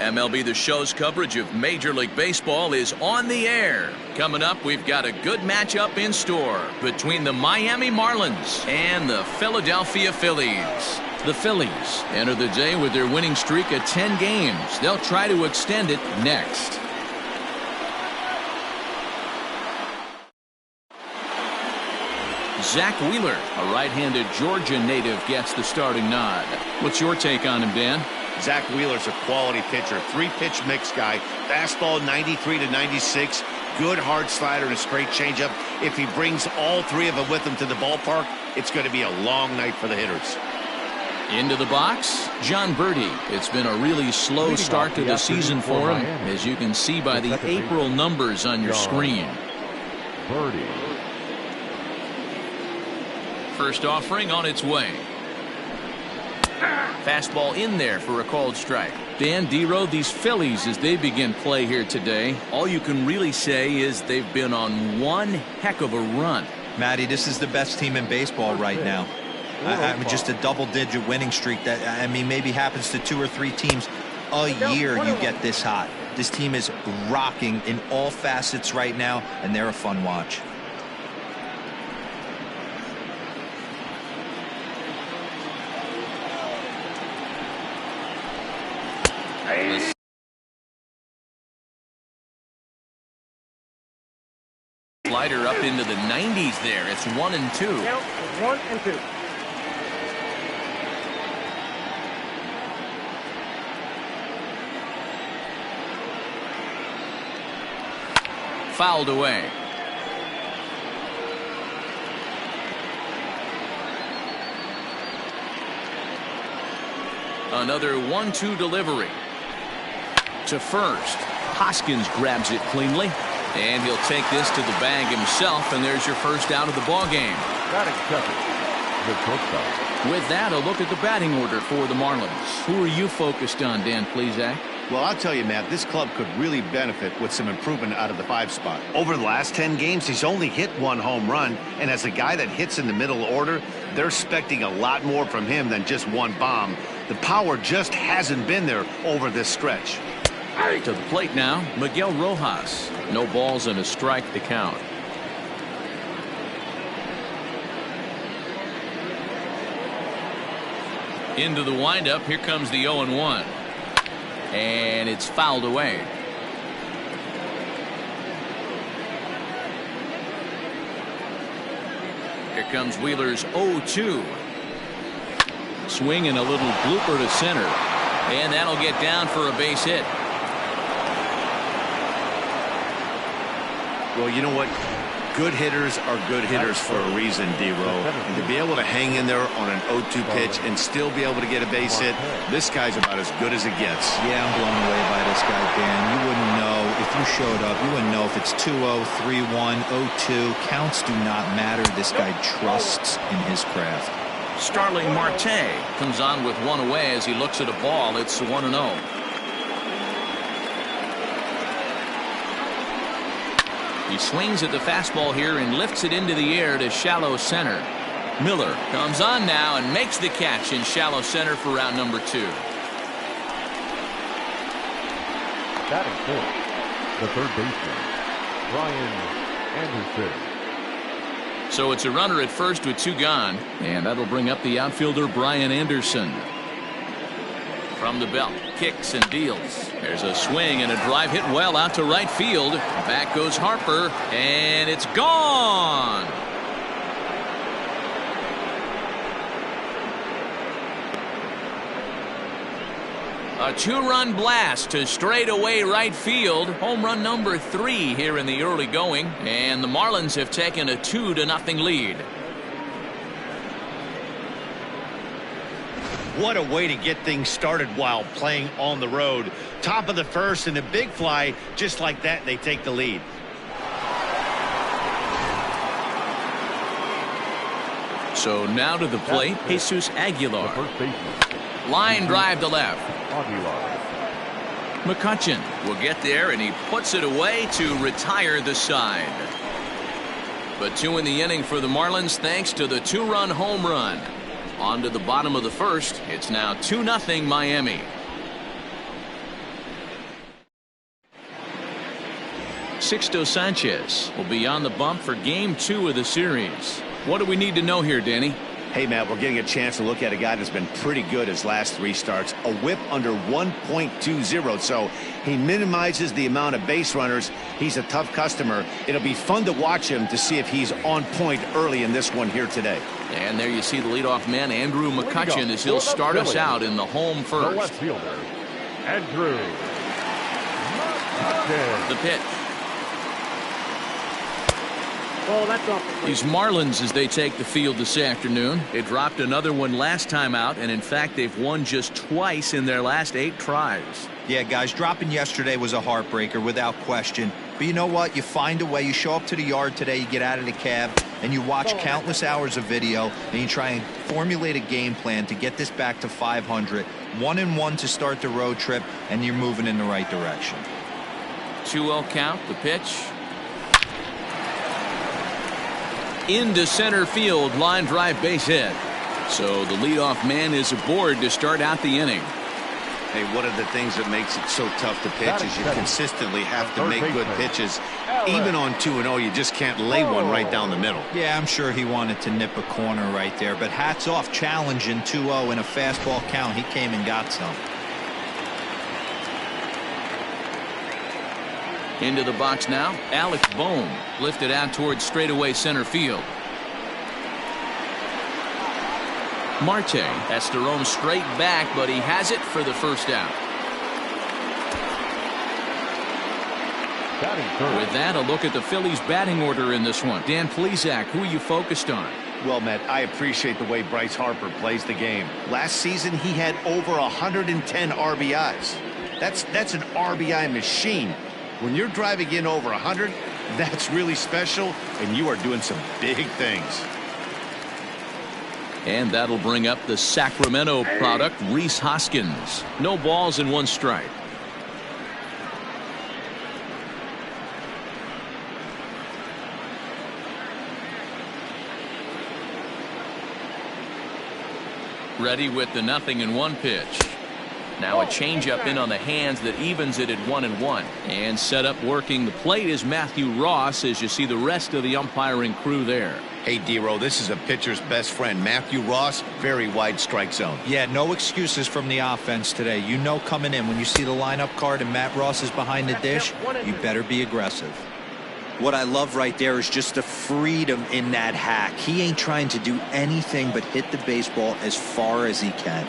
MLB The Show's coverage of Major League Baseball is on the air. Coming up, we've got a good matchup in store between the Miami Marlins and the Philadelphia Phillies. The Phillies enter the day with their winning streak at 10 games. They'll try to extend it next. Zach Wheeler, a right-handed Georgia native, gets the starting nod. What's your take on him, Dan? Zach Wheeler's a quality pitcher, three-pitch mix guy, fastball 93 to 96, good hard slider and a straight changeup. If he brings all three of them with him to the ballpark, it's going to be a long night for the hitters. Into the box, John Birdie. It's been a really slow start to the season for him, as you can see by the April numbers on your screen. Birdie. First offering on its way. Fastball in there for a called strike. Dan Dero, these Phillies, as they begin play here today, all you can really say is they've been on one heck of a run. Matty, this is the best team in baseball right now. I mean, just a double-digit winning streak that, I mean, maybe happens to 2 or 3 teams a year. You get this hot. This team is rocking in all facets right now, and they're a fun watch. Slider up into the 90s there. It's 1-2. 1-2. Fouled away. Another 1-2 delivery. To first. Hoskins grabs it cleanly, and he'll take this to the bag himself, and there's your first out of the ball game. With that, a look at the batting order for the Marlins. Who are you focused on, Dan Plesac? Well, I'll tell you, Matt, this club could really benefit with some improvement out of the 5 spot. Over the last 10 games, he's only hit 1 home run, and as a guy that hits in the middle order, they're expecting a lot more from him than just 1 bomb. The power just hasn't been there over this stretch. To the plate now, Miguel Rojas. No balls and a strike to count. Into the windup, here comes the 0-1. And it's fouled away. Here comes Wheeler's 0-2. Swing and a little blooper to center. And that'll get down for a base hit. Well, you know what? Good hitters are good hitters for a reason, Dero. And to be able to hang in there on an 0-2 pitch and still be able to get a base hit, this guy's about as good as it gets. Yeah, I'm blown away by this guy, Dan. You wouldn't know if you showed up. You wouldn't know if it's 2-0, 3-1, 0-2. Counts do not matter. This guy trusts in his craft. Starling Marte comes on with 1 away as he looks at a ball. It's 1-0. He swings at the fastball here and lifts it into the air to shallow center. Miller comes on now and makes the catch in shallow center for round number 2. Batting fourth, the third baseman, Brian Anderson. So it's a runner at first with 2 gone, and that'll bring up the outfielder Brian Anderson. From the belt, kicks and deals. There's a swing and a drive hit well out to right field. Back goes Harper, and it's gone. A 2-run blast to straightaway right field. Home run number 3 here in the early going, and the Marlins have taken a 2-0 lead. What a way to get things started while playing on the road. Top of the first and a big fly, just like that, they take the lead. So now to the plate, Jesus Aguilar. Line drive to left. McCutchen will get there, and he puts it away to retire the side. But 2 in the inning for the Marlins thanks to the 2-run home run. On to the bottom of the first. It's now 2-0 Miami. Sixto Sanchez will be on the bump for game 2 of the series. What do we need to know here, Danny? Hey, Matt, we're getting a chance to look at a guy that's been pretty good his last 3 starts. A whip under 1.20, so he minimizes the amount of base runners. He's a tough customer. It'll be fun to watch him to see if he's on point early in this one here today. And there you see the leadoff man, Andrew McCutchen, as he'll start us out in the home first. The left fielder, Andrew McCutchen. The pitch. Oh, that's off. These Marlins, as they take the field this afternoon, they dropped another one last time out, and in fact they've won just twice in their last 8 tries. Yeah, guys, dropping yesterday was a heartbreaker without question. But you know what? You find a way. You show up to the yard today, you get out of the cab, and you watch countless hours of video, and you try and formulate a game plan to get this back to 500. 1-1 to start the road trip, and you're moving in the right direction. 2-0 count, the pitch. Into center field, line drive, base hit. So the leadoff man is aboard to start out the inning. Hey, one of the things that makes it so tough to pitch is you consistently have to make good pitches. Even on 2-0, you just can't lay one right down the middle. Yeah, I'm sure he wanted to nip a corner right there, but hats off, challenging 2-0 in a fastball count. He came and got some. Into the box now, Alex Bohm lifted out towards straightaway center field. Marte has to roam straight back, but he has it for the first out. With that, a look at the Phillies batting order in this one. Dan Plesac, who are you focused on? Well, Matt, I appreciate the way Bryce Harper plays the game. Last season, he had over 110 RBIs. That's an RBI machine. When you're driving in over 100, that's really special, and you are doing some big things. And that'll bring up the Sacramento product, Rhys Hoskins. No balls and 1 strike. Ready with the 0-1 pitch. Now a changeup in on the hands that evens it at 1-1. And set up working the plate is Matthew Ross, as you see the rest of the umpiring crew there. Hey, D-Row, this is a pitcher's best friend. Matthew Ross, very wide strike zone. Yeah, no excuses from the offense today. You know coming in when you see the lineup card and Matt Ross is behind the dish, you better be aggressive. What I love right there is just the freedom in that hack. He ain't trying to do anything but hit the baseball as far as he can.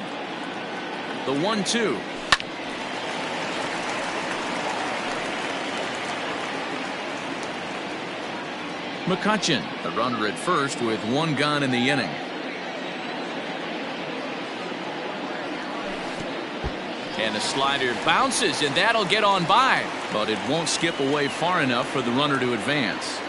The 1-2. McCutchen, a runner at first with 1 gone in the inning. And a slider bounces, and that'll get on by, but it won't skip away far enough for the runner to advance.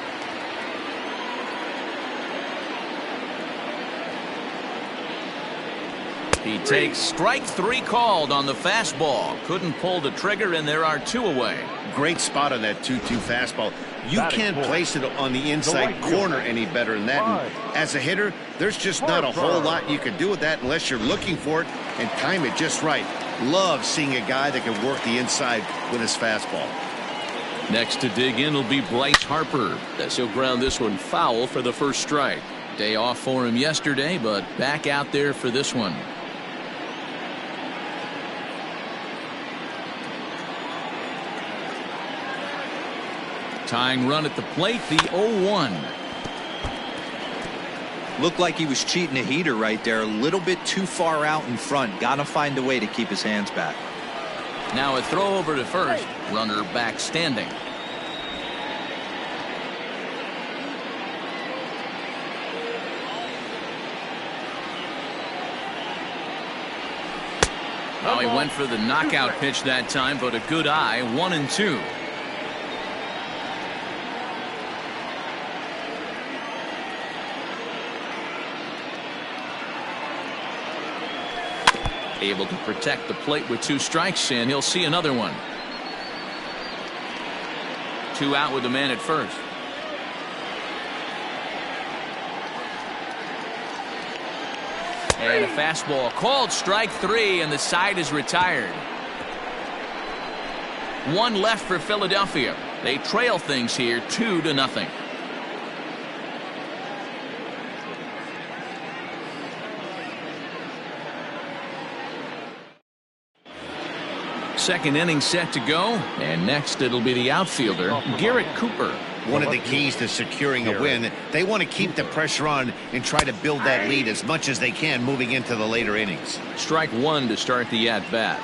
He takes strike 3 called on the fastball. Couldn't pull the trigger, and there are 2 away. Great spot on that 2-2 fastball. You can't place it on the inside corner any better than that. And as a hitter, there's just not a whole lot you can do with that unless you're looking for it and time it just right. Love seeing a guy that can work the inside with his fastball. Next to dig in will be Bryce Harper, as he'll ground this one foul for the first strike. Day off for him yesterday, but back out there for this one. Tying run at the plate, the 0-1. Looked like he was cheating a heater right there. A little bit too far out in front. Gotta find a way to keep his hands back. Now a throw over to first. Runner back standing. Well, he went for the knockout pitch that time, but a good eye. 1-2. Able to protect the plate with 2 strikes, and he'll see another one. 2 out with the man at first. And a fastball called strike 3, and the side is retired. 1 left for Philadelphia. They trail things here 2-0. Second inning set to go, and next it'll be the outfielder, Garrett Cooper. One of the keys to securing a win, they want to keep the pressure on and try to build that lead as much as they can moving into the later innings. Strike one to start the at-bat.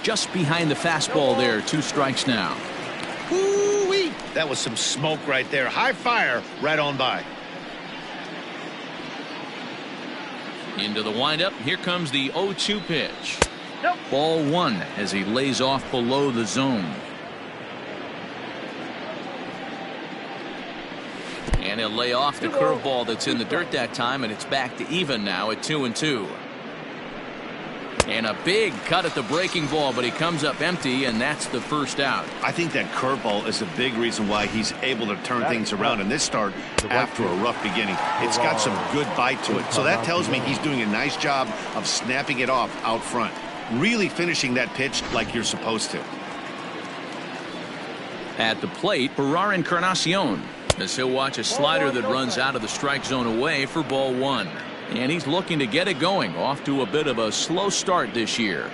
Just behind the fastball there, 2 strikes now. Woo-wee! That was some smoke right there. High fire right on by. Into the windup. Here comes the 0-2 pitch. Ball 1 as he lays off below the zone. And he'll lay off the curveball that's in the dirt that time, and it's back to even now at 2-2. And a big cut at the breaking ball, but he comes up empty, and that's the first out. I think that curveball is a big reason why he's able to turn things around in this start after a rough beginning. It's got some good bite to it, so that tells me he's doing a nice job of snapping it off out front, really finishing that pitch like you're supposed to. At the plate, Barar Encarnacion, as he'll watch a slider that runs out of the strike zone away for ball 1. And he's looking to get it going, off to a bit of a slow start this year.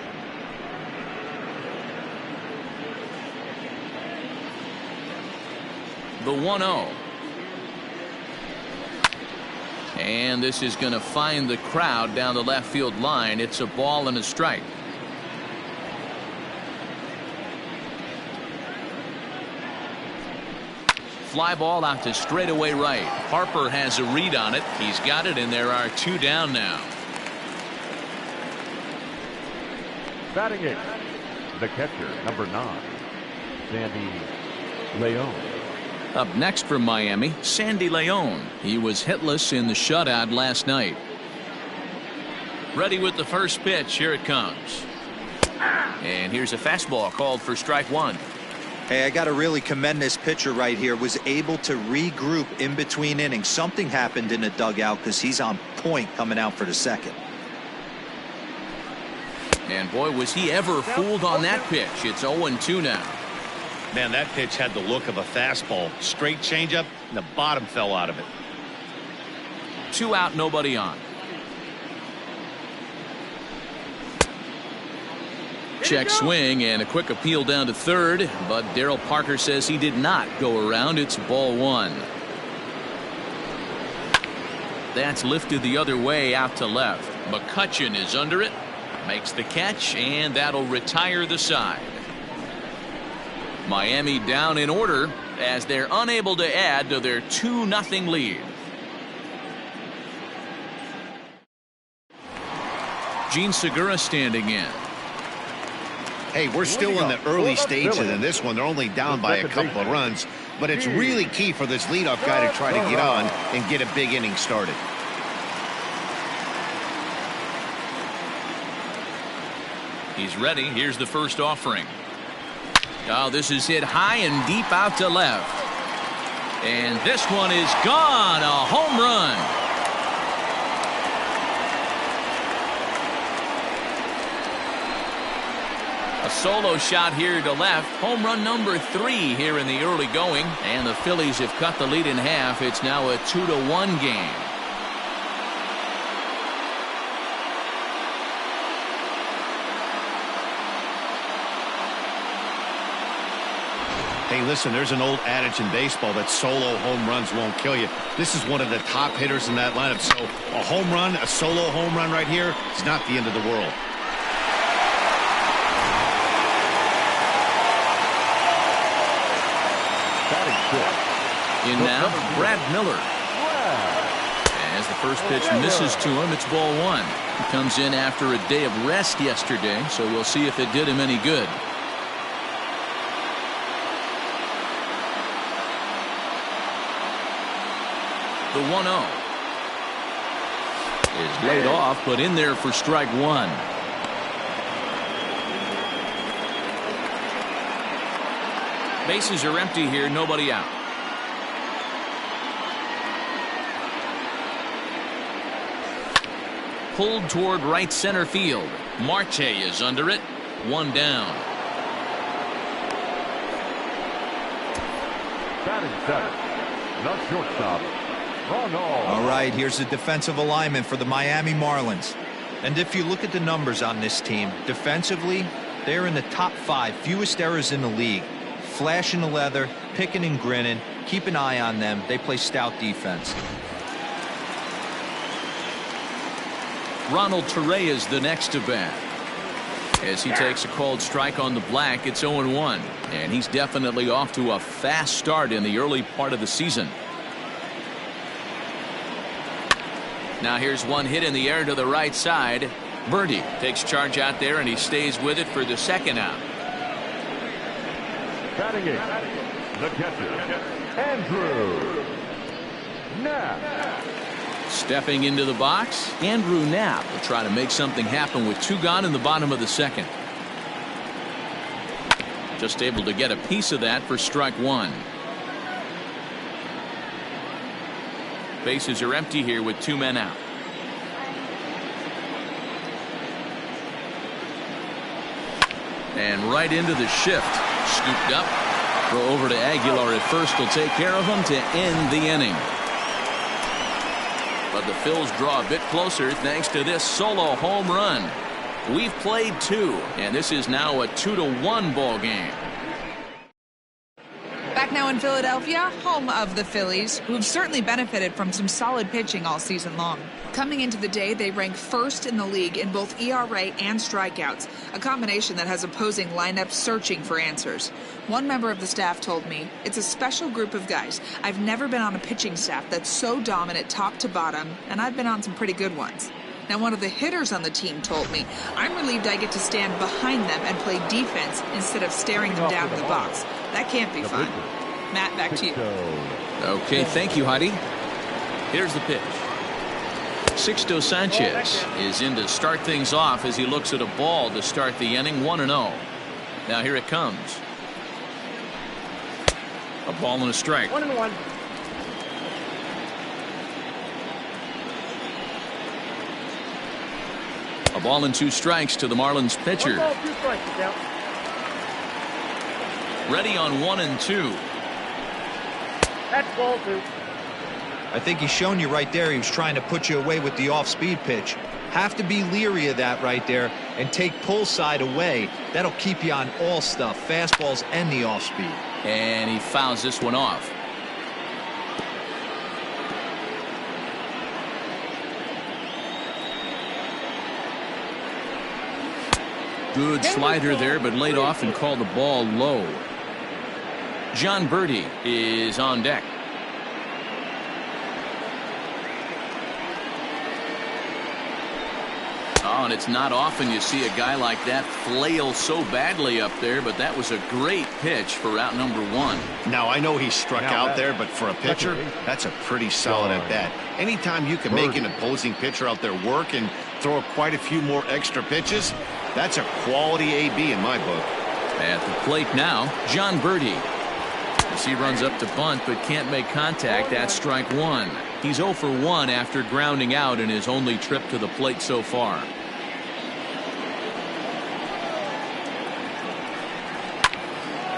The 1-0. And this is going to find the crowd down the left field line. It's a ball and a strike. Fly ball out to straightaway right. Harper has a read on it. He's got it, and there are 2 down now. Batting 8, the catcher, number 9, Sandy Leon. Up next from Miami, Sandy Leon. He was hitless in the shutout last night. Ready with the first pitch. Here it comes. And here's a fastball called for strike 1. Hey, I got to really commend this pitcher right here. Was able to regroup in between innings. Something happened in the dugout because he's on point coming out for the second. And boy, was he ever fooled on that pitch. It's 0-2 now. Man, that pitch had the look of a fastball. Straight changeup, and the bottom fell out of it. 2 out, nobody on. Check swing and a quick appeal down to third, but Darryl Parker says he did not go around. It's ball 1. That's lifted the other way out to left. McCutchen is under it, makes the catch, and that'll retire the side. Miami down in order as they're unable to add to their 2-0 lead. Gene Segura standing in. Hey, we're still in the early stages in this one. They're only down by a couple of runs, but it's really key for this leadoff guy to try to get on and get a big inning started. He's ready. Here's the first offering. Oh, this is hit high and deep out to left. And this one is gone. A home run. A solo shot here to left. Home run number 3 here in the early going. And the Phillies have cut the lead in half. It's now a 2-1 game. Hey, listen, there's an old adage in baseball that solo home runs won't kill you. This is one of the top hitters in that lineup. So a home run, a solo home run right here, is not the end of the world. In now, Brad Miller. As the first pitch misses to him, it's ball 1. He comes in after a day of rest yesterday, so we'll see if it did him any good. The 1-0 is laid off, but in there for strike 1. Bases are empty here, nobody out. Pulled toward right center field. Marte is under it. 1 down. Batting center, the shortstop, Ronald. All right, here's the defensive alignment for the Miami Marlins. And if you look at the numbers on this team, defensively, they're in the top 5 fewest errors in the league. Flashing the leather, picking and grinning, keep an eye on them. They play stout defense. Ronald Torre is the next to bat. As he takes a called strike on the black, it's 0-1. And he's definitely off to a fast start in the early part of the season. Now here's one hit in the air to the right side. Birdie takes charge out there, and he stays with it for the second out. Batting eighth, the catcher, Andrew Knapp. Stepping into the box, Andrew Knapp will try to make something happen with 2 gone in the bottom of the second. Just able to get a piece of that for strike 1. Bases are empty here with 2 men out. And right into the shift. Scooped up. Throw over to Aguilar at first will take care of him to end the inning. But the Phils draw a bit closer thanks to this solo home run. We've played 2, and this is now a 2-1 ball game. Back now in Philadelphia, home of the Phillies, who've certainly benefited from some solid pitching all season long. Coming into the day, they rank first in the league in both ERA and strikeouts, a combination that has opposing lineups searching for answers. One member of the staff told me, "It's a special group of guys. I've never been on a pitching staff that's so dominant top to bottom, and I've been on some pretty good ones." Now, one of the hitters on the team told me, "I'm relieved I get to stand behind them and play defense instead of staring them down in the box. That can't be fun." Matt, back to you. Okay, thank you, Heidi. Here's the pitch. Sixto Sanchez is in to start things off as he looks at a ball to start the inning, 1-0. Now here it comes. A ball and a strike. 1-1. A ball and 2 strikes to the Marlins pitcher. 1 ball, 2 strikes, Miguel. Ready on 1-2. That's ball 2. I think he's shown you right there he was trying to put you away with the off-speed pitch. Have to be leery of that right there and take pull side away. That'll keep you on all stuff, fastballs and the off-speed. And he fouls this one off. Good slider there, but laid off and called the ball low. John Birdie is on deck. Oh, and it's not often you see a guy like that flail so badly up there, but that was a great pitch for out number 1. Now, I know he struck out there, but for a pitcher, that's a pretty solid at bat. Anytime you can make an opposing pitcher out there work and throw quite a few more extra pitches, that's a quality AB in my book. At the plate now, John Birdie. As he runs up to bunt but can't make contact, that's strike 1. He's 0 for 1 after grounding out in his only trip to the plate so far.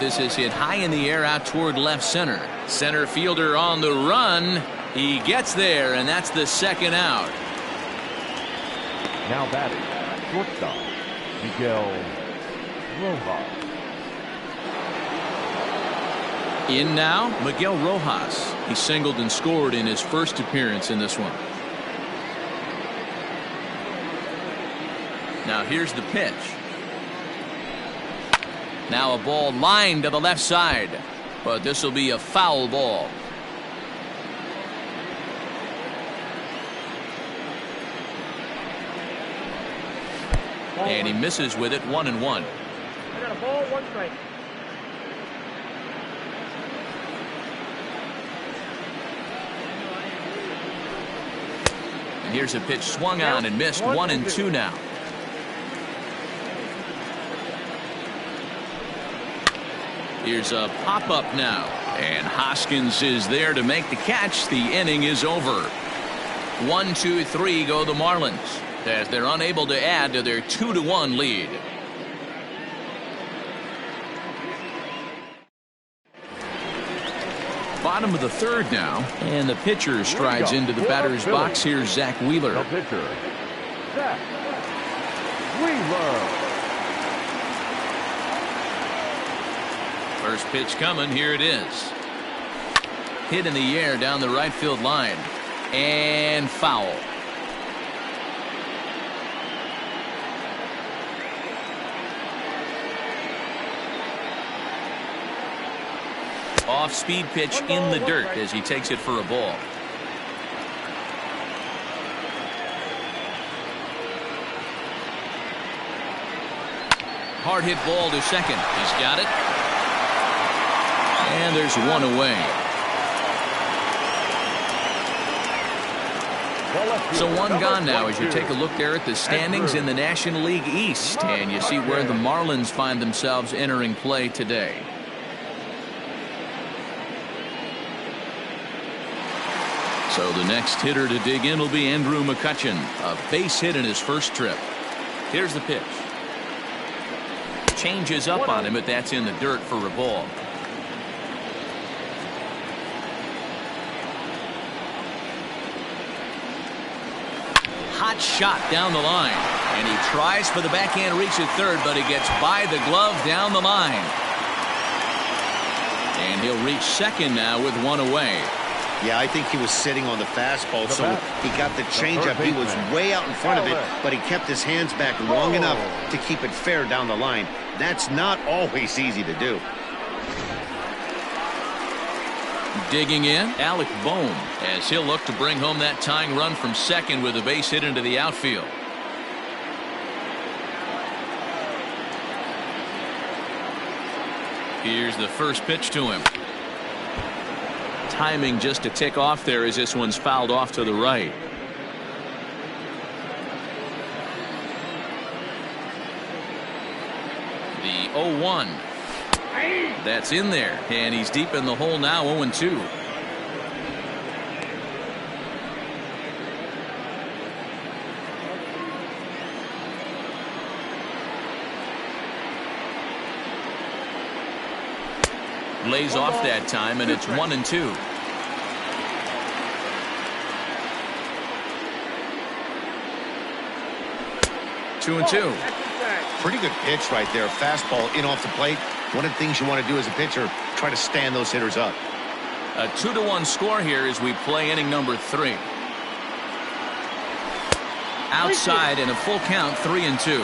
This is hit high in the air out toward left center. Center fielder on the run. He gets there, and that's the second out. Now batting, shortstop, Miguel Rojas. In now, Miguel Rojas. He singled and scored in his first appearance in this one. Now here's the pitch. Now a ball lined to the left side, but this will be a foul ball. And he misses with it, 1-1. I got a ball, 1 strike. And here's a pitch swung on and missed, 1-2 now. Here's a pop-up now, and Hoskins is there to make the catch. The inning is over. 1, 2, 3 go the Marlins as they're unable to add to their 2-1 lead. bottom of the third now, and the pitcher strides into the batter's box. Here's Zach Wheeler. The pitcher, Zach Wheeler. First pitch coming. Here it is. Hit in the air down the right field line. And foul. Off-speed pitch in the dirt as he takes it for a ball. Hard hit ball to second. He's got it. And there's one away. So one gone now as you take a look there at the standings in the National League East, and you see where the Marlins find themselves entering play today. So the next hitter to dig in will be Andrew McCutchen, a base hit in his first trip. Here's the pitch. Changes up on him, but that's in the dirt for a ball. Hot shot down the line, and he tries for the backhand reach at third, but he gets by the glove down the line. And he'll reach second now with one away. Yeah, I think he was sitting on the fastball, so he got the changeup. He was way out in front of it, but he kept his hands back long enough to keep it fair down the line. That's not always easy to do. Digging in, Alec Bohm, as he'll look to bring home that tying run from second with a base hit into the outfield. Here's the first pitch to him. Timing just a tick off there as this one's fouled off to the right. The 0-1. That's in there, and he's deep in the hole now. 0-2. Lays off that time, and it's 1-2. Two and two. Pretty good pitch right there. Fastball in off the plate. One of the things you want to do as a pitcher, try to stand those hitters up. A 2-1 score here as we play inning number 3. Outside in a full count, 3-2.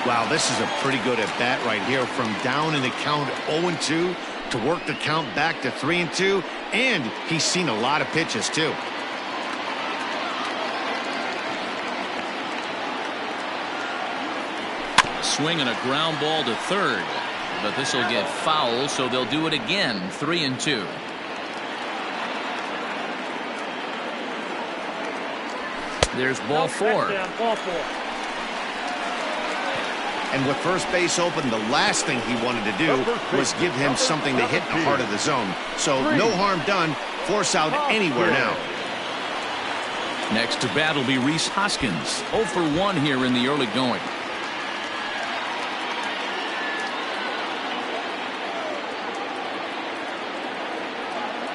Wow, this is a pretty good at bat right here. From down in the count 0-2 to work the count back to 3-2, and he's seen a lot of pitches too. Swing and a ground ball to third, but this will get foul, so they'll do it again. 3-2. There's ball 4. And with first base open, the last thing he wanted to do was give him something to hit the heart of the zone. So no harm done. Force out anywhere now. Next to bat will be Rhys Hoskins. 0 for 1 here in the early going.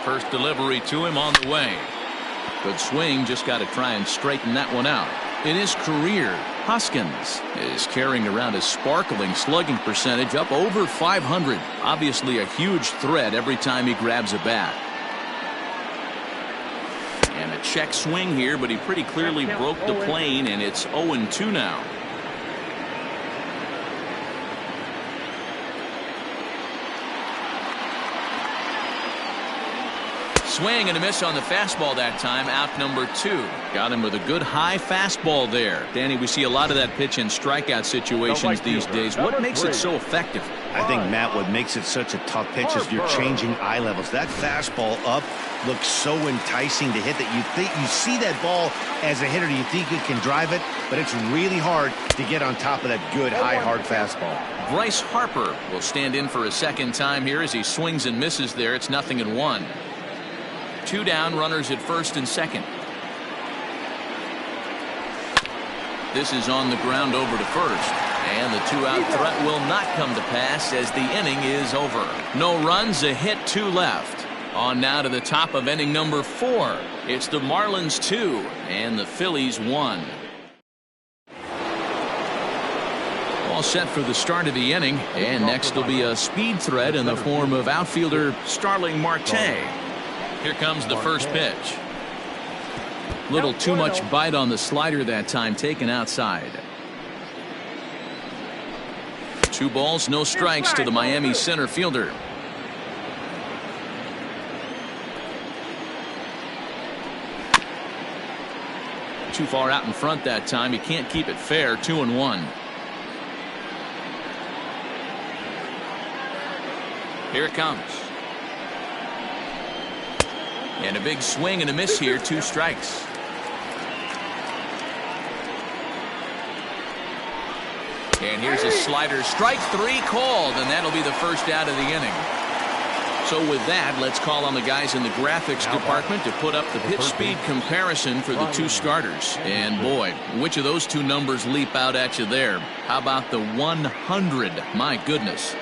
First delivery to him on the way. Good swing, just got to try and straighten that one out. In his career, Hoskins is carrying around a sparkling slugging percentage up over 500. Obviously a huge threat every time he grabs a bat. And a check swing here, but he pretty clearly broke the plane, and it's 0-2 now. Swing and a miss on the fastball that time. Out number 2. Got him with a good high fastball there. Danny, we see a lot of that pitch in strikeout situations these days. What makes it so effective? I think, Matt, what makes it such a tough pitch is you're changing eye levels. That fastball up looks so enticing to hit that you see that ball as a hitter, you think you can drive it, but it's really hard to get on top of that good high hard fastball. Bryce Harper will stand in for a second time here as he swings and misses there. It's 0-1. 2 down, runners at first and second. This is on the ground over to first, and the 2-out threat will not come to pass as the inning is over. No runs, a hit, 2 left. On now to the top of inning number 4. It's the Marlins 2 and the Phillies 1. All set for the start of the inning, and next will be a speed threat in the form of outfielder Starling Marte. Here comes the first pitch. Little too much bite on the slider that time, taken outside. 2 balls, no strikes to the Miami center fielder. Too far out in front that time. He can't keep it fair. 2-1. Here it comes. And a big swing and a miss here. 2 strikes. And here's a slider. Strike 3 called, and that'll be the first out of the inning. So with that, let's call on the guys in the graphics department to put up the pitch speed comparison for the 2 starters. And boy, which of those 2 numbers leap out at you there? How about the 100? My goodness.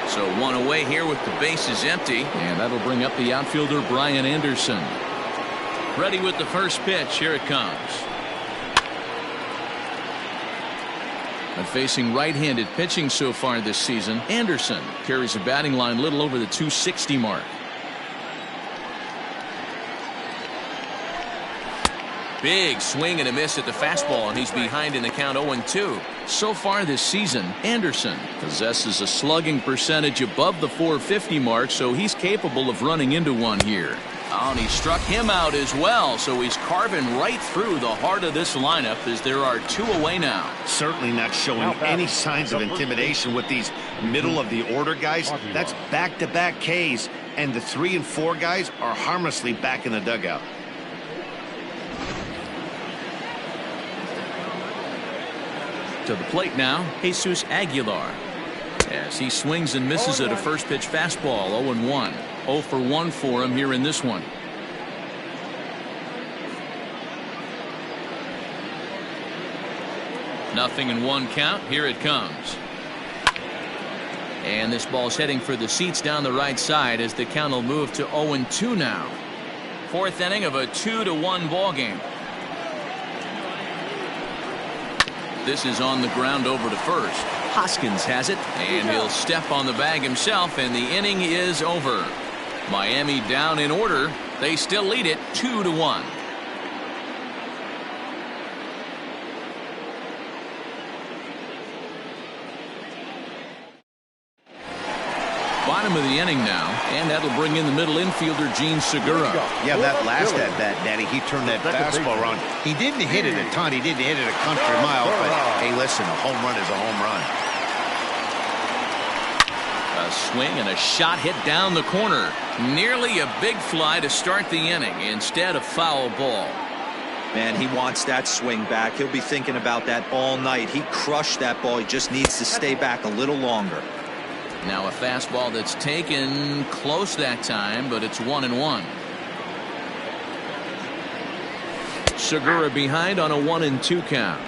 So 1 away here with the bases empty, and that'll bring up the outfielder Brian Anderson. Ready with the first pitch. Here it comes. And facing right-handed pitching so far this season, Anderson carries a batting line little over the 260 mark. Big swing and a miss at the fastball, and he's behind in the count 0-2. So far this season, Anderson possesses a slugging percentage above the 450 mark, so he's capable of running into one here. Oh, and he struck him out as well, so he's carving right through the heart of this lineup as there are 2 away now. Certainly not showing any signs of intimidation with these middle-of-the-order guys. That's back-to-back Ks, and the 3 and 4 guys are harmlessly back in the dugout. To the plate now, Jesus Aguilar. As he swings and misses at a first pitch fastball. 0-1. 0 for 1 for him here in this one. Nothing in 1 count. Here it comes. And this ball's heading for the seats down the right side as the count will move to 0-2 now. 4th inning of a 2-1 ball game. This is on the ground over to first. Hoskins has it, and he'll step on the bag himself, and the inning is over. Miami down in order. They still lead it 2-1. Bottom of the inning now, and that'll bring in the middle infielder Gene Segura. Yeah, that last at bat, Daddy, he turned that fastball around. He didn't hit it a ton. He didn't hit it a country mile, but hey, listen, a home run is a home run. A swing and a shot hit down the corner. Nearly a big fly to start the inning instead of foul ball. Man, he wants that swing back. He'll be thinking about that all night. He crushed that ball. He just needs to stay back a little longer. Now a fastball that's taken close that time, but it's 1-1. Segura behind on a 1-2 count.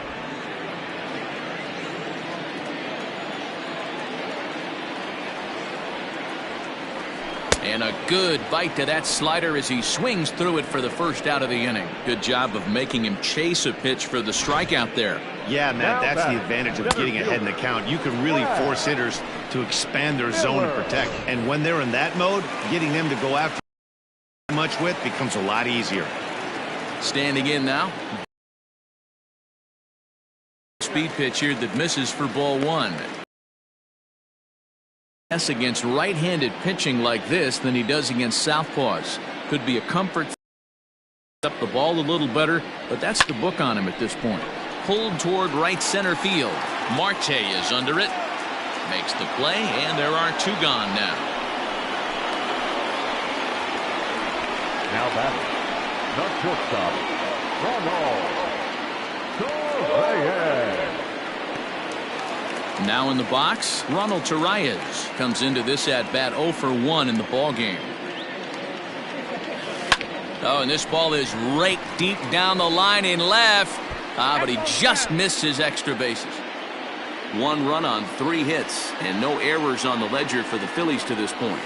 And a good bite to that slider as he swings through it for the first out of the inning. Good job of making him chase a pitch for the strikeout there. Yeah, Matt, that's the advantage of getting ahead in the count. You can really force hitters to expand their zone and protect. And when they're in that mode, getting them to go after much with becomes a lot easier. Standing in now. Speed pitch here that misses for ball 1. Against right-handed pitching like this than he does against southpaws. Could be a comfort. Up the ball a little better, but that's the book on him at this point. Pulled toward right center field. Marte is under it. Makes the play, and there are 2 gone now. Now batting, the shortstop, Ronald Torreyes. Now in the box, Ronald Torreyes comes into this at bat 0 for 1 in the ball game. Oh, and this ball is raked deep down the line in left. But he just missed his extra bases. 1 run on 3 hits, and no errors on the ledger for the Phillies to this point.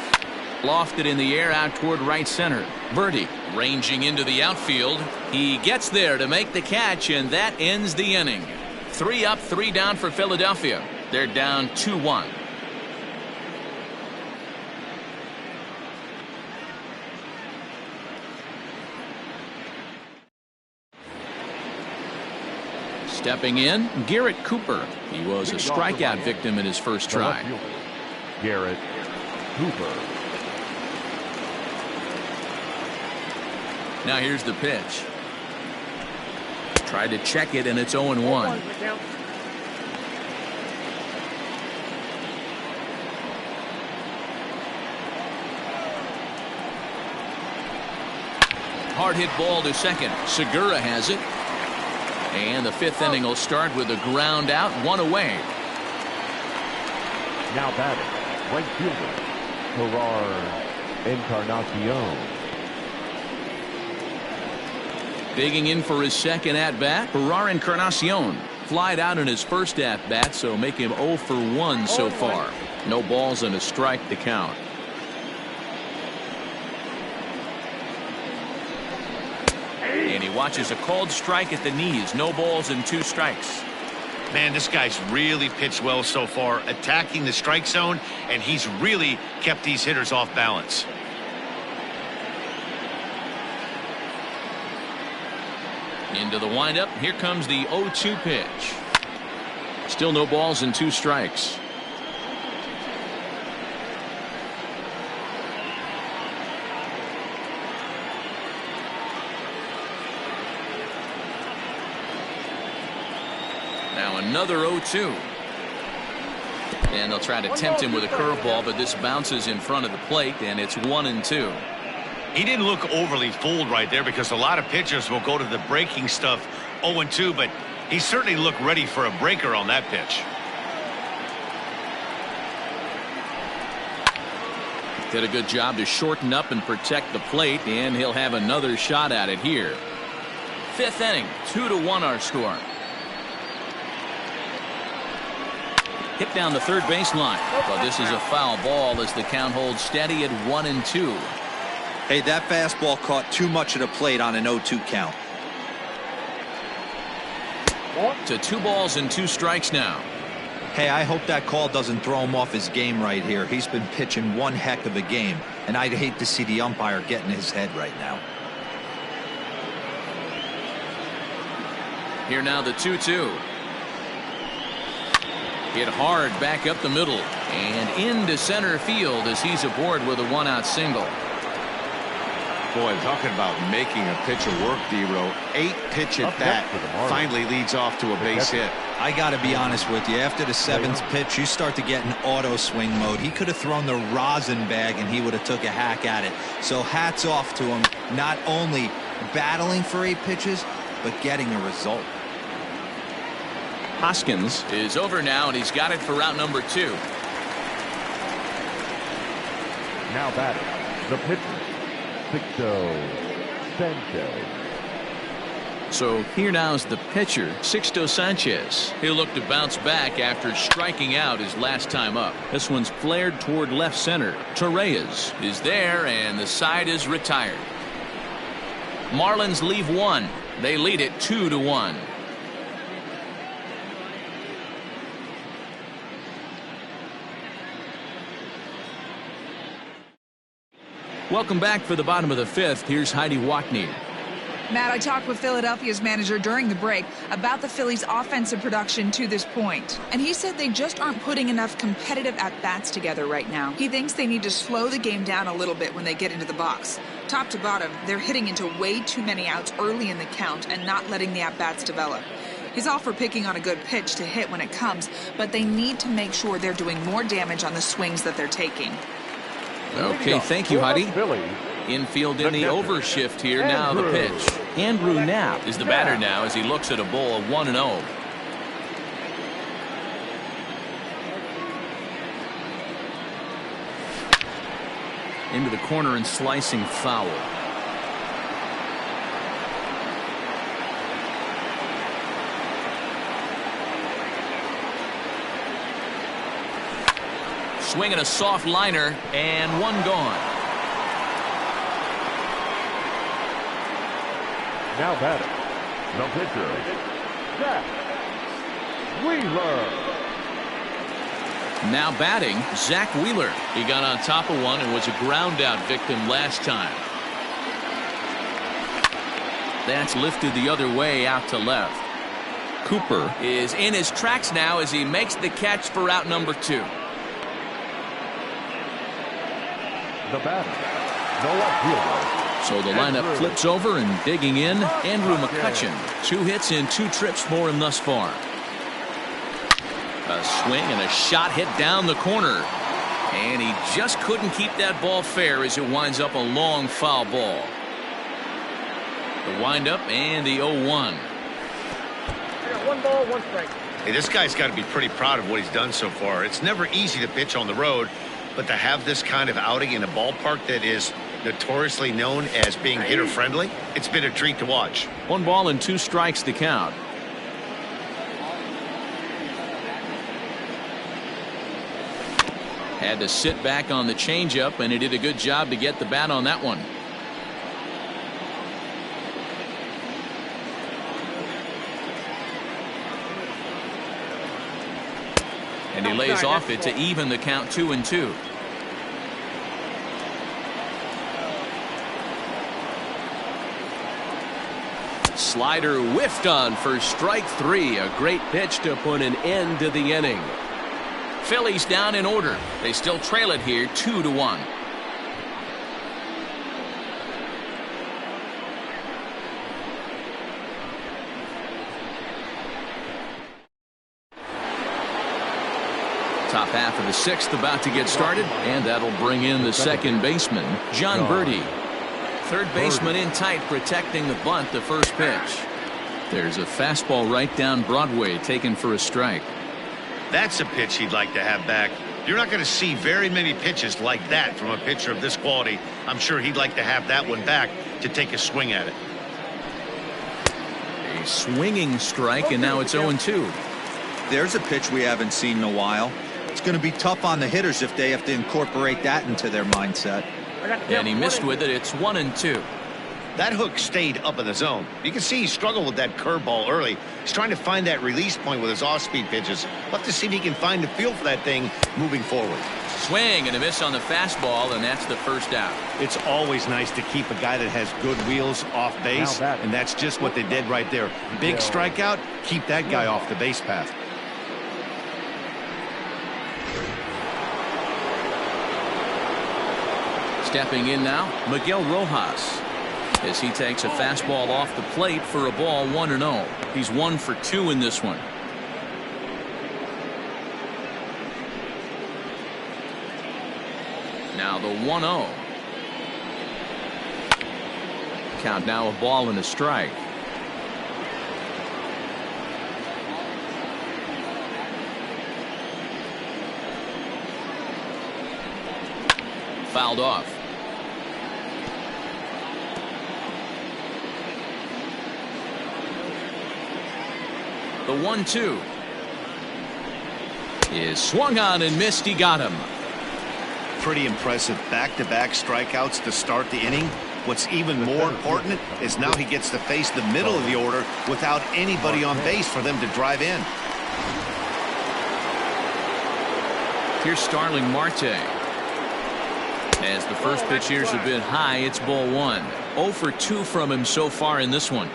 Lofted in the air out toward right center. Birdie ranging into the outfield. He gets there to make the catch, and that ends the inning. 3 up, 3 down for Philadelphia. They're down 2-1. Stepping in, Garrett Cooper. He was a strikeout victim in his first try. Garrett Cooper. Now here's the pitch. Tried to check it, and it's 0-1. Hard hit ball to second. Segura has it. And the 5th inning will start with a ground out, 1 away. Now batting, right fielder, Encarnacion. Digging in for his second at-bat, Encarnacion. Flied out in his first at-bat, so make him 0 for 1 so far. No balls and a strike to count. And he watches a called strike at the knees. No balls and 2 strikes. Man, this guy's really pitched well so far, attacking the strike zone, and he's really kept these hitters off balance. Into the windup. Here comes the 0-2 pitch. Still no balls and 2 strikes. Now another 0-2. And they'll try to tempt him with a curveball, but this bounces in front of the plate, and it's 1-2. He didn't look overly fooled right there, because a lot of pitchers will go to the breaking stuff 0-2, but he certainly looked ready for a breaker on that pitch. Did a good job to shorten up and protect the plate, and he'll have another shot at it here. 5th inning, 2-1 our score. Hit down the third baseline, but this is a foul ball as the count holds steady at 1-2. Hey, that fastball caught too much of the plate on an 0-2 count. To 2 balls and 2 strikes now. Hey, I hope that call doesn't throw him off his game right here. He's been pitching one heck of a game, and I'd hate to see the umpire get in his head right now. Here now the 2-2. Hit hard back up the middle and into center field as he's aboard with a 1-out single. Boy, talking about making a pitcher work, D-Row. 8 pitch at bat finally leads off to a base hit. I got to be honest with you. After the 7th pitch, you start to get in auto swing mode. He could have thrown the rosin bag and he would have took a hack at it. So hats off to him, not only battling for 8 pitches, but getting a result. Hoskins is over now, and he's got it for route number 2. Now batting, the pitcher, Sixto Sanchez. So here now is the pitcher, Sixto Sanchez. He'll look to bounce back after striking out his last time up. This one's flared toward left center. Torreyes is there, and the side is retired. Marlins leave 1. They lead it 2-1. Welcome back for the bottom of the 5th. Here's Heidi Wackney. Matt, I talked with Philadelphia's manager during the break about the Phillies' offensive production to this point. And he said they just aren't putting enough competitive at-bats together right now. He thinks they need to slow the game down a little bit when they get into the box. Top to bottom, they're hitting into way too many outs early in the count and not letting the at-bats develop. He's all for picking on a good pitch to hit when it comes, but they need to make sure they're doing more damage on the swings that they're taking. Okay, thank you, Heidi. Infield in the overshift here. Now the pitch. Andrew Knapp is the batter now as he looks at a ball of 1-0. Into the corner and slicing foul. swinging a soft liner, and one gone. Now batting, the pitcher, Zach Wheeler. Now batting, Zach Wheeler. He got on top of one and was a ground out victim last time. That's lifted the other way out to left. Cooper is in his tracks now as he makes the catch for out number 2. The batter, Noah Fielder. So the lineup flips over, and digging in, Andrew McCutchen. 2 hits in 2 trips for him thus far. A swing and a shot hit down the corner. And he just couldn't keep that ball fair as it winds up a long foul ball. The windup and the 0-1. 1 ball, 1 strike. Hey, this guy's got to be pretty proud of what he's done so far. It's never easy to pitch on the road, but to have this kind of outing in a ballpark that is notoriously known as being hitter-friendly, it's been a treat to watch. 1 ball and 2 strikes to count. Had to sit back on the changeup, and he did a good job to get the bat on that one. And he lays off it to even the count 2-2. Slider whiffed on for strike 3. A great pitch to put an end to the inning. Phillies down in order. They still trail it here 2-1. Top half of the 6th about to get started, and that'll bring in the second baseman, John Birdie. Third baseman in tight, protecting the bunt, the first pitch. There's a fastball right down Broadway, taken for a strike. That's a pitch he'd like to have back. You're not going to see very many pitches like that from a pitcher of this quality. I'm sure he'd like to have that one back to take a swing at it. A swinging strike, and now it's 0-2. There's a pitch we haven't seen in a while. It's going to be tough on the hitters if they have to incorporate that into their mindset. And he missed with it. It's 1-2. That hook stayed up in the zone. You can see he struggled with that curveball early. He's trying to find that release point with his off-speed pitches. We'll have to see if he can find the feel for that thing moving forward. Swing and a miss on the fastball, and that's the first out. It's always nice to keep a guy that has good wheels off base, and that's just what they did right there. Big strikeout, keep that guy off the base path. Stepping in now, Miguel Rojas, as he takes a fastball off the plate for a ball 1-0. He's 1 for 2 in this one. Now the 1-0. Count now, a ball and a strike. Fouled off. The 1-2 is swung on and missed. He got him. Pretty impressive back-to-back strikeouts to start the inning. What's even more important is now he gets to face the middle of the order without anybody on base for them to drive in. Here's Starling Marte. As the first pitch here's a bit high, it's ball 1. 0 for 2 from him so far in this one.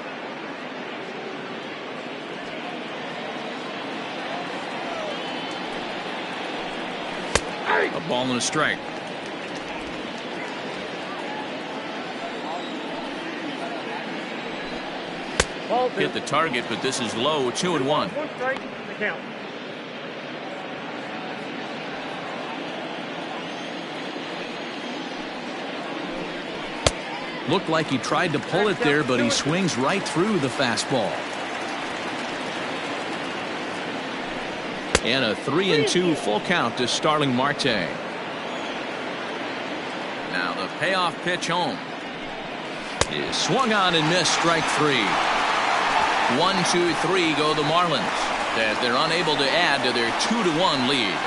A ball and a strike. Hit the target, but this is low. 2-1. 1 strike to count. Looked like he tried to pull it there, but he swings right through the fastball. And a 3-2 full count to Starling Marte. Now the payoff pitch home is swung on and missed. Strike 3. 1-2-3 go the Marlins as they're unable to add to their 2-1 lead.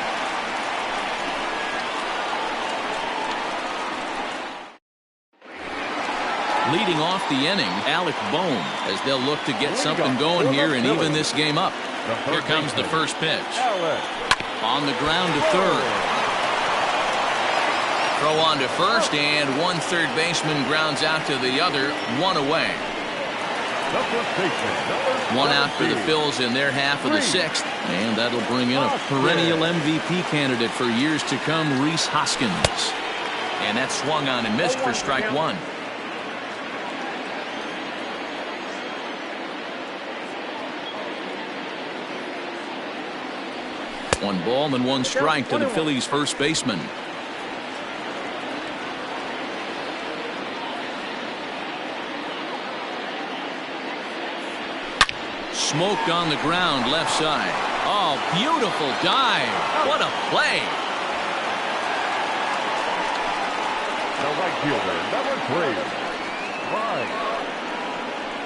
Leading off the inning, Alec Bohm, as they'll look to get something going here and even this game up. Here comes the first pitch. On the ground to third. Throw on to first, and one third baseman grounds out to the other, one away. One out for the Phils in their half of the sixth, and that'll bring in a perennial MVP candidate for years to come, Rhys Hoskins. And that swung on and missed for strike one. One ball and one strike to the Phillies first baseman. Smoked on the ground left side. Oh, beautiful dive. What a play. The right fielder, number 3, Bryce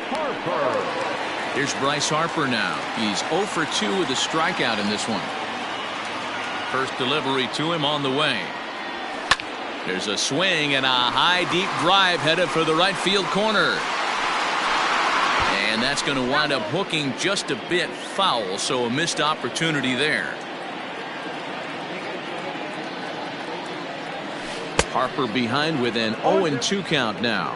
Harper. Here's Bryce Harper now. He's 0 for 2 with a strikeout in this one. First delivery to him on the way. There's a swing and a high deep drive headed for the right field corner. And that's going to wind up hooking just a bit foul, so a missed opportunity there. Harper behind with an 0-2 count now.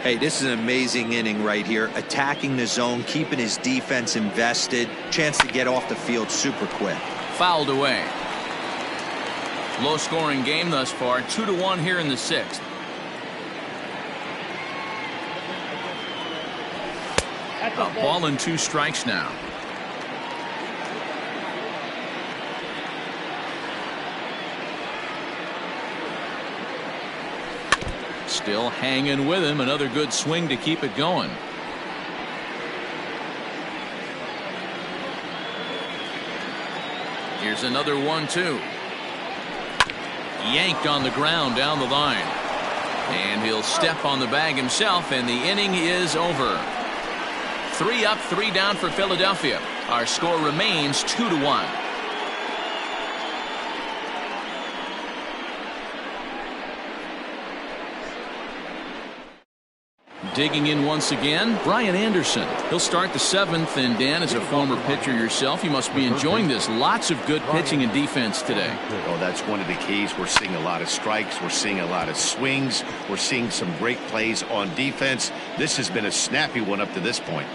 Hey, this is an amazing inning right here. Attacking the zone, keeping his defense invested. Chance to get off the field super quick. Fouled away. Low scoring game thus far, 2-1 here in the sixth. A ball and 2 strikes now. Still hanging with him. Another good swing to keep it going. Here's another 1-2. Yanked on the ground down the line. And he'll step on the bag himself, and the inning is over. 3 up, 3 down for Philadelphia. Our score remains 2-1. Digging in once again, Brian Anderson. He'll start the 7th, and Dan, as a former pitcher yourself, you must be enjoying this. Lots of good pitching and defense today. Oh, that's one of the keys. We're seeing a lot of strikes. We're seeing a lot of swings. We're seeing some great plays on defense. This has been a snappy one up to this point.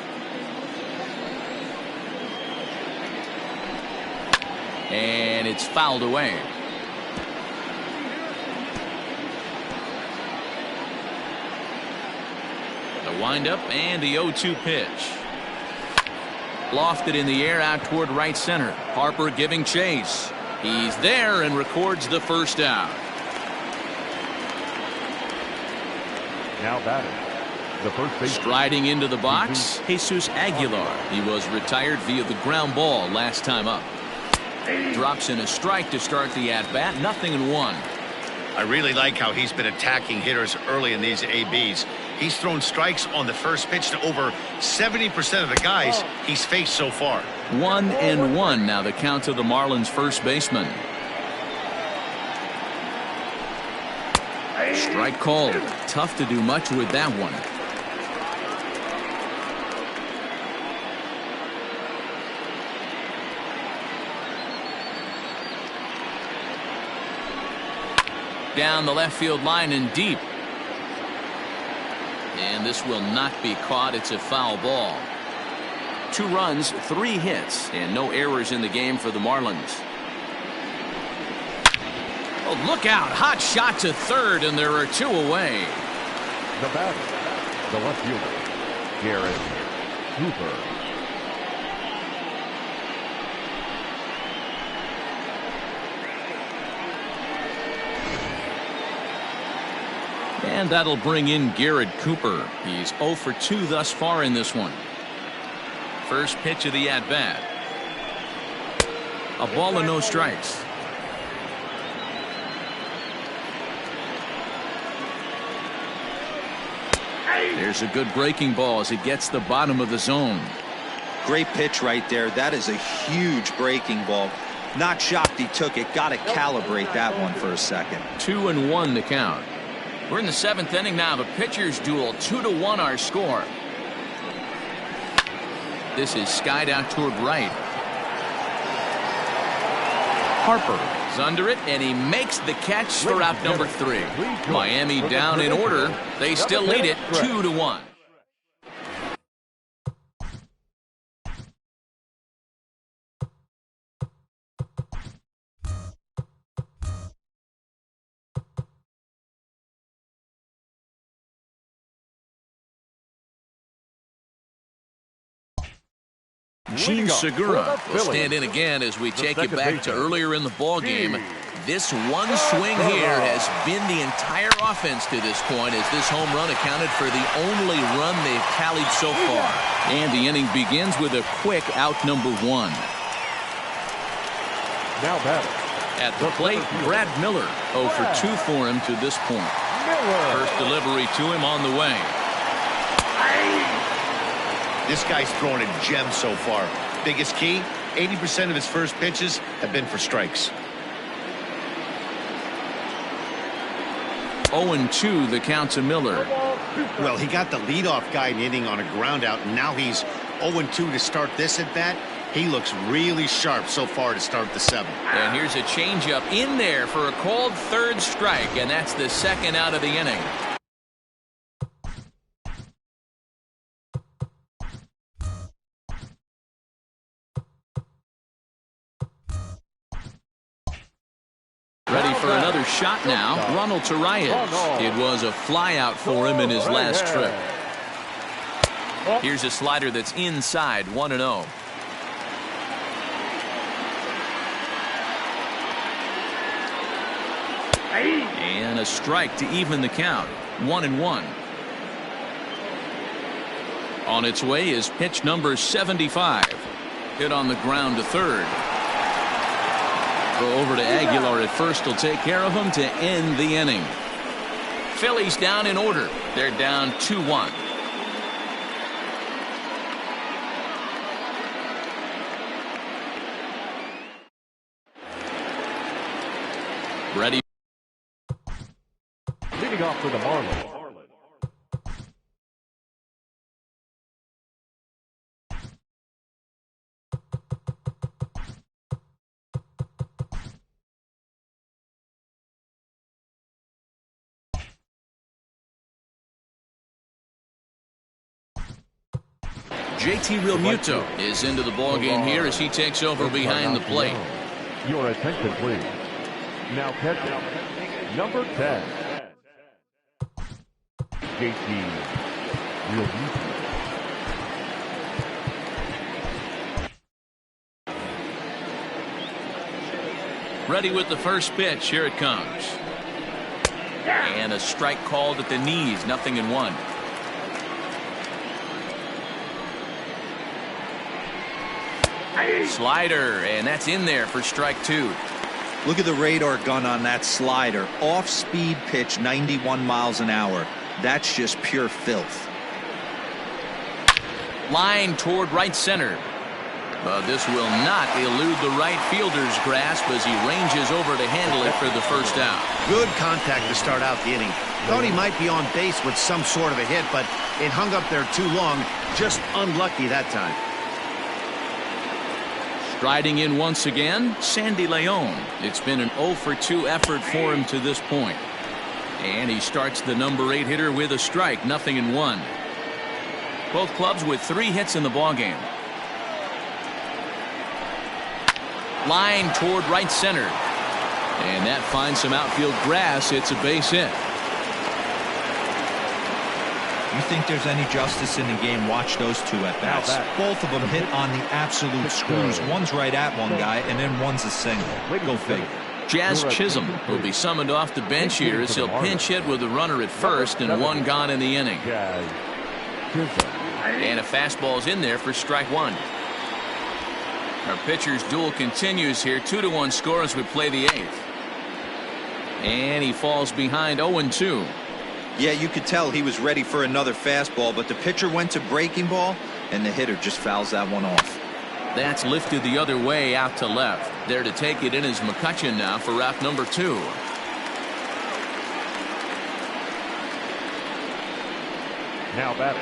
And it's fouled away. The windup and the 0-2 pitch. Lofted in the air out toward right center. Harper giving chase. He's there and records the first out. Now batting, the first baseman. Striding into the box, Jesus Aguilar. He was retired via the ground ball last time up. Drops in a strike to start the at-bat. 0-1. I really like how he's been attacking hitters early in these ABs. He's thrown strikes on the first pitch to over 70% of the guys he's faced so far. 1-1 now the count to the Marlins first baseman. Strike called. Tough to do much with that one. Down the left field line and deep. And this will not be caught. It's a foul ball. 2 runs, 3 hits, and no errors in the game for the Marlins. Oh, look out. Hot shot to third, and there are 2 away. The batter, the left fielder, Garrett Cooper. And that'll bring in Garrett Cooper. He's 0 for 2 thus far in this one. First pitch of the at-bat. A ball and no strikes. There's a good breaking ball as it gets the bottom of the zone. Great pitch right there. That is a huge breaking ball. Not shocked he took it. Got to calibrate that one for a second. 2-1 to count. We're in the 7th inning now. The pitcher's duel, 2-1 our score. This is skied out toward right. Harper is under it, and he makes the catch for out number 3. Miami down in order. They still lead it 2-1. Gene Segura will stand in again as we take it back to earlier in the ball game. This one swing here has been the entire offense to this point, as this home run accounted for the only run they've tallied so far. And the inning begins with a quick out number 1. Now batting. At the plate, Brad Miller, 0 for 2 for him to this point. First delivery to him on the way. This guy's throwing a gem so far. Biggest key, 80% of his first pitches have been for strikes. 0-2 the count to Miller. Well, he got the leadoff guy in the inning on a ground out, and now he's 0-2 to start this at bat. He looks really sharp so far to start the 7th. And here's a changeup in there for a called 3rd strike, and that's the 2nd out of the inning. Ready for another shot now. Ronald Torreyes. It was a flyout for him in his last trip. Here's a slider that's inside, 1-0. And a strike to even the count, 1-1. On its way is pitch number 75. Hit on the ground to 3rd. Go over to Aguilar at first. Will take care of him to end the inning. Phillies down in order. They're down 2-1. Ready. Leading off for the Marlins. JT Realmuto is into the ballgame here as he takes over behind the plate. Your attention, please. Now catching number 10, JT Realmuto. Ready with the first pitch. Here it comes. And a strike called at the knees. 0-1. Slider, and that's in there for strike 2. Look at the radar gun on that slider. Off-speed pitch, 91 miles an hour. That's just pure filth. Line toward right center. But this will not elude the right fielder's grasp as he ranges over to handle it for the first out. Good contact to start out the inning. Thought he might be on base with some sort of a hit, but it hung up there too long. Just unlucky that time. Striding in once again, Sandy Leon. It's been an 0 for 2 effort for him to this point. And he starts the number 8 hitter with a strike, 0-1. Both clubs with 3 hits in the ballgame. Line toward right center. And that finds some outfield grass. It's a base hit. You think there's any justice in the game? Watch those 2 at bats. Both of them hit on the absolute screws. One's right at one guy, and then one's a single. Go figure. Jazz Chisholm will be summoned off the bench here as he'll pinch hit with a runner at first and 1 gone in the inning. And a fastball's in there for strike 1. Our pitcher's duel continues here. 2-1 score as we play the 8th. And he falls behind 0-2. Yeah, you could tell he was ready for another fastball, but the pitcher went to breaking ball, and the hitter just fouls that one off. That's lifted the other way out to left. There to take it in is McCutchen now for out number 2. Now batting,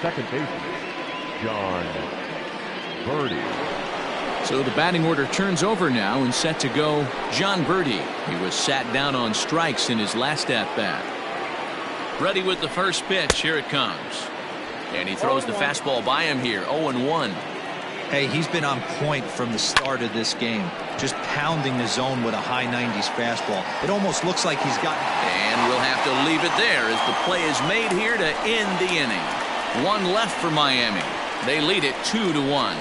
second baseman, John Birdie. So the batting order turns over now and set to go John Birdie. He was sat down on strikes in his last at-bat. Ready with the first pitch. Here it comes. And he throws the fastball by him here. 0-1. Hey, he's been on point from the start of this game. Just pounding the zone with a high 90s fastball. It almost looks like he's got... And we'll have to leave it there as the play is made here to end the inning. One left for Miami. They lead it 2-1.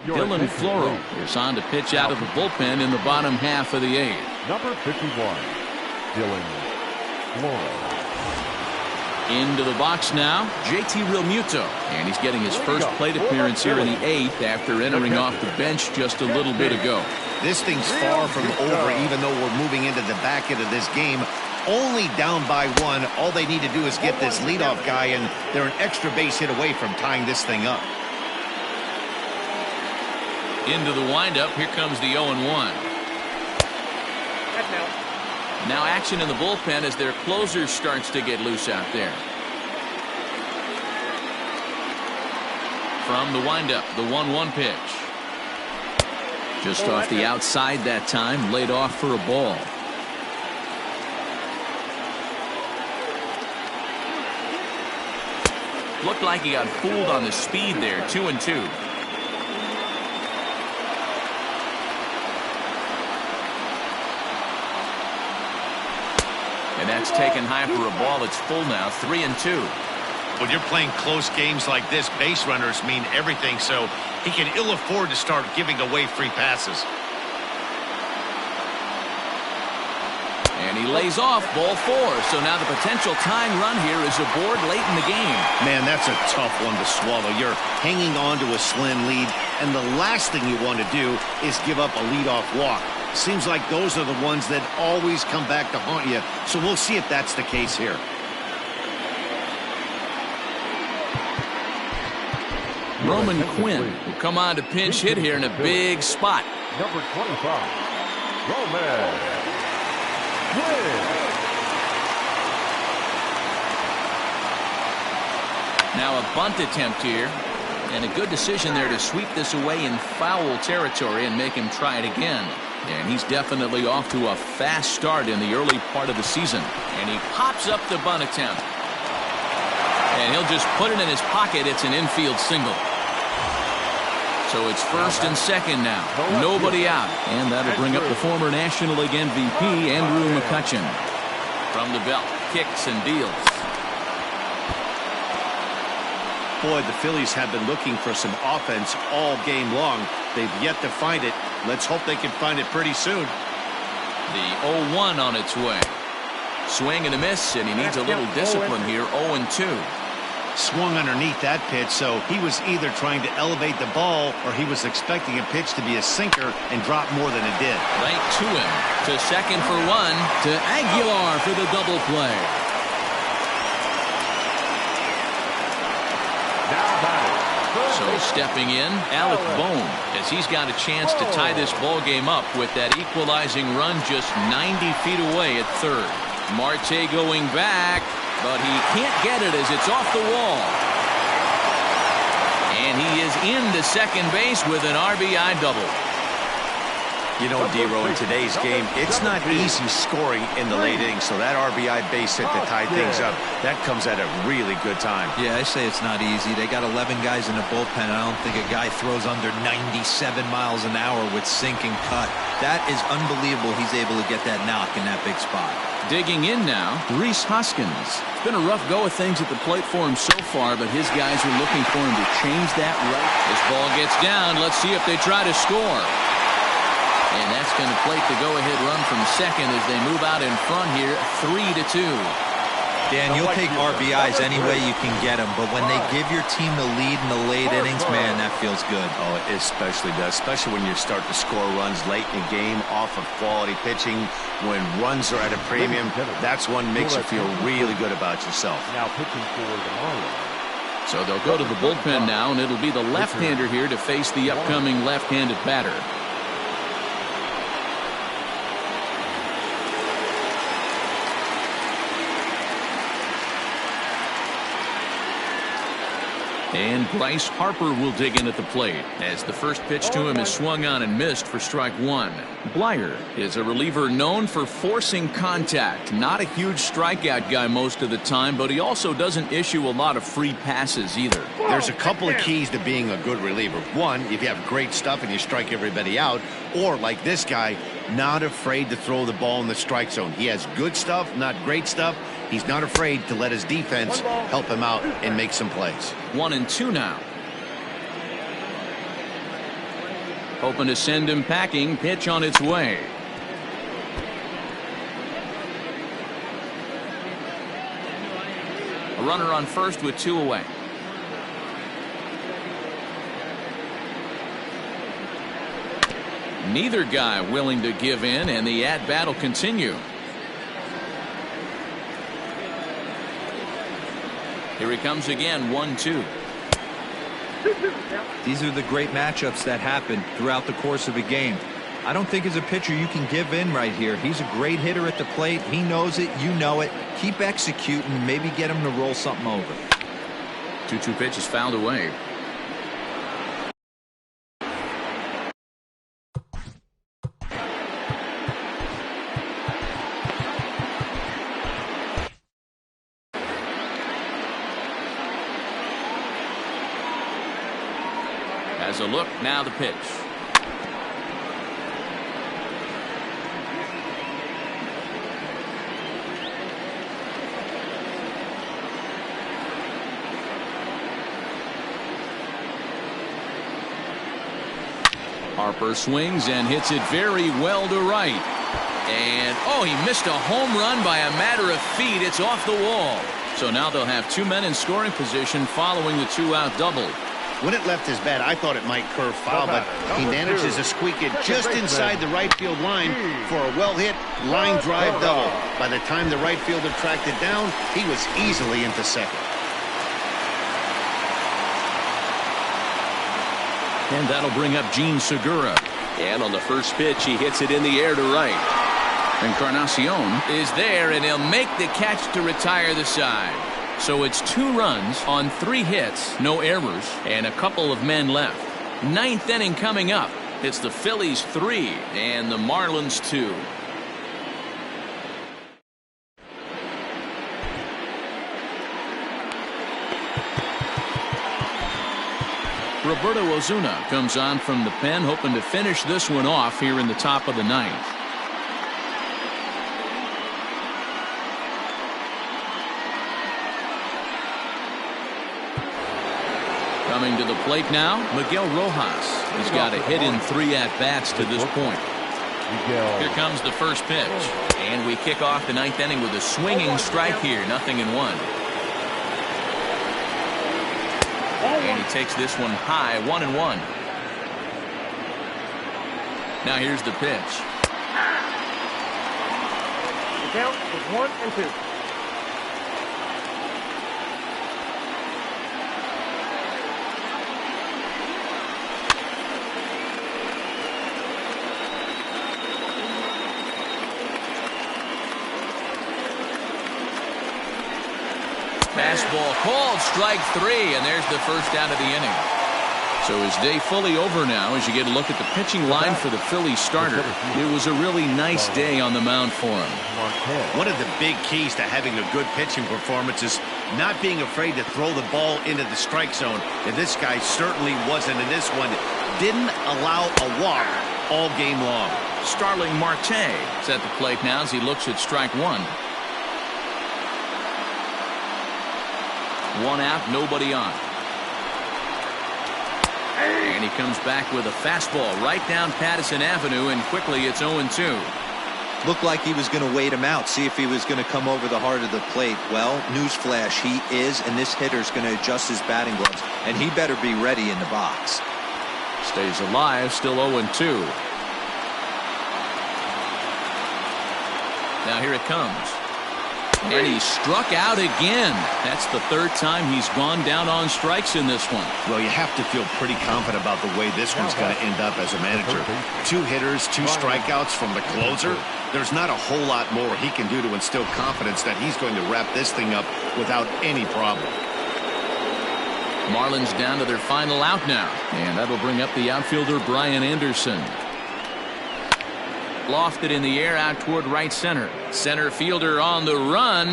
Dylan Floro is on to pitch out of the bullpen in the bottom half of the eighth. Number 51, Dylan Floro. Into the box now, JT Realmuto, and he's getting his first plate appearance here in the eighth after entering off the bench just a little bit ago. This thing's far from over, even though we're moving into the back end of this game. Only down by one. All they need to do is get this leadoff guy, and they're an extra base hit away from tying this thing up. Into the windup, here comes the 0-1. Now action in the bullpen as their closer starts to get loose out there. From the windup, the 1-1 pitch. Just off the outside that time, laid off for a ball. Looked like he got fooled on the speed there. 2-2. And that's taken high for a ball. It's full now. 3-2. When you're playing close games like this, base runners mean everything, so he can ill afford to start giving away free passes. And he lays off ball 4. So now the potential tying run here is aboard late in the game. Man, that's a tough one to swallow. You're hanging on to a slim lead, and the last thing you want to do is give up a leadoff walk. Seems like those are the ones that always come back to haunt you. So we'll see if that's the case here. Roman Quinn will come on to pinch hit here in a big spot. Number 25, Roman Quinn. Now a bunt attempt here. And a good decision there to sweep this away in foul territory and make him try it again. And he's definitely off to a fast start in the early part of the season. And he pops up the bunt attempt. And he'll just put it in his pocket. It's an infield single. So it's first and second now. Nobody out. And that'll bring up the former National League MVP, Andrew McCutchen. From the belt, kicks and deals. Boy, the Phillies have been looking for some offense all game long. They've yet to find it. Let's hope they can find it pretty soon. The 0-1 on its way. Swing and a miss, and he needs a little discipline here. 0-2. Swung underneath that pitch, so he was either trying to elevate the ball or he was expecting a pitch to be a sinker and drop more than it did. Right to him. To second for one. To Aguilar for the double play. So stepping in, Alec Bohm, as he's got a chance to tie this ball game up with that equalizing run just 90 feet away at third. Marte going back, but he can't get it as it's off the wall. And he is into second base with an RBI double. You know, D-Row, in today's game, it's not easy scoring in the late innings, so that RBI base hit to tie things up, that comes at a really good time. Yeah, I say it's not easy. They got 11 guys in the bullpen, and I don't think a guy throws under 97 miles an hour with sink and cut. That is unbelievable he's able to get that knock in that big spot. Digging in now, Rhys Hoskins. It's been a rough go of things at the plate for him so far, but his guys are looking for him to change that right. This ball gets down. Let's see if they try to score. And that's going to plate the go-ahead run from second as they move out in front here, 3-2. Dan, you'll take RBIs any way you can get them, but when they give your team the lead in the late innings, man, that feels good. Oh, it especially does, especially when you start to score runs late in the game off of quality pitching. When runs are at a premium, that's one makes you feel really good about yourself. Now pitching for the Marlins. So they'll go to the bullpen now, and it'll be the left-hander here to face the upcoming left-handed batter. And Bryce Harper will dig in at the plate as the first pitch to him is swung on and missed for strike one. Blyer is a reliever known for forcing contact. Not a huge strikeout guy most of the time, but he also doesn't issue a lot of free passes either. There's a couple of keys to being a good reliever. One, if you have great stuff and you strike everybody out, or like this guy, not afraid to throw the ball in the strike zone. He has good stuff, not great stuff. He's not afraid to let his defense help him out and make some plays. 1-2 now. Hoping to send him packing. Pitch on its way. A runner on first with 2 away. Neither guy willing to give in, and the at-bat will continue. Here he comes again, 1-2. These are the great matchups that happen throughout the course of a game. I don't think as a pitcher you can give in right here. He's a great hitter at the plate. He knows it. You know it. Keep executing. Maybe get him to roll something over. 2-2 pitch is fouled away. As a look, now the pitch. Harper swings and hits it very well to right. And, oh, he missed a home run by a matter of feet. It's off the wall. So now they'll have 2 men in scoring position following the 2-out double. When it left his bat, I thought it might curve foul, but he manages to squeak it just inside the right field line for a well-hit line drive double. By the time the right fielder tracked it down, he was easily into second. And that'll bring up Gene Segura. And on the first pitch, he hits it in the air to right. Encarnacion is there, and he'll make the catch to retire the side. So it's 2 runs on 3 hits, no errors, and a couple of men left. 9th inning coming up. It's the Phillies 3 and the Marlins 2. Roberto Ozuna comes on from the pen, hoping to finish this one off here in the top of the 9th. Coming to the plate now, Miguel Rojas. He's got a hit in 3 at-bats to this point. Here comes the first pitch. And we kick off the 9th inning with a swinging strike here. 0-1. And he takes this one high. 1-1. Now here's the pitch. The count is 1-2. Fastball called, strike 3, and there's the first out of the inning. So his day fully over now as you get a look at the pitching line for the Phillies starter. It was a really nice day on the mound for him. One of the big keys to having a good pitching performance is not being afraid to throw the ball into the strike zone. And this guy certainly wasn't in this one. Didn't allow a walk all game long. Starling Marte is at the plate now as he looks at strike 1. 1 out, nobody on. And he comes back with a fastball right down Patterson Avenue, and quickly it's 0-2. Looked like he was going to wait him out, see if he was going to come over the heart of the plate. Well, newsflash, he is, and this hitter's going to adjust his batting gloves, and he better be ready in the box. Stays alive, still 0-2. Now here it comes. And he struck out again. That's the 3rd time he's gone down on strikes in this one. Well, you have to feel pretty confident about the way this one's going to end up as a manager. 2 hitters, 2 strikeouts from the closer. There's not a whole lot more he can do to instill confidence that he's going to wrap this thing up without any problem. Marlins down to their final out now, and that'll bring up the outfielder Brian Anderson. Lofted in the air out toward right center. Center fielder on the run,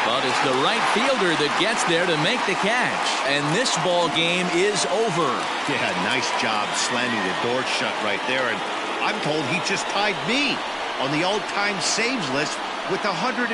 but it's the right fielder that gets there to make the catch. And this ball game is over. Yeah, nice job slamming the door shut right there. And I'm told he just tied me on the all-time saves list with 158.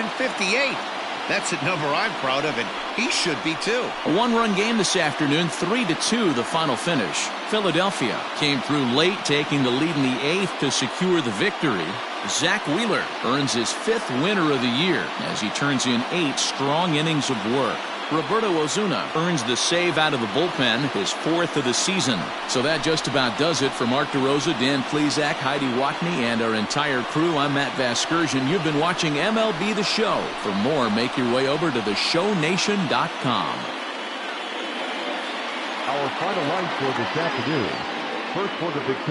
That's a number I'm proud of, and he should be too. A one-run game this afternoon, 3-2 the final finish. Philadelphia came through late, taking the lead in the 8th to secure the victory. Zach Wheeler earns his 5th winner of the year as he turns in 8 strong innings of work. Roberto Ozuna earns the save out of the bullpen, his 4th of the season. So that just about does it for Mark DeRosa, Dan Plesac, Heidi Watney, and our entire crew. I'm Matt Vasgersian. You've been watching MLB The Show. For more, make your way over to theshownation.com. Our final line score this afternoon. First for the Victoria.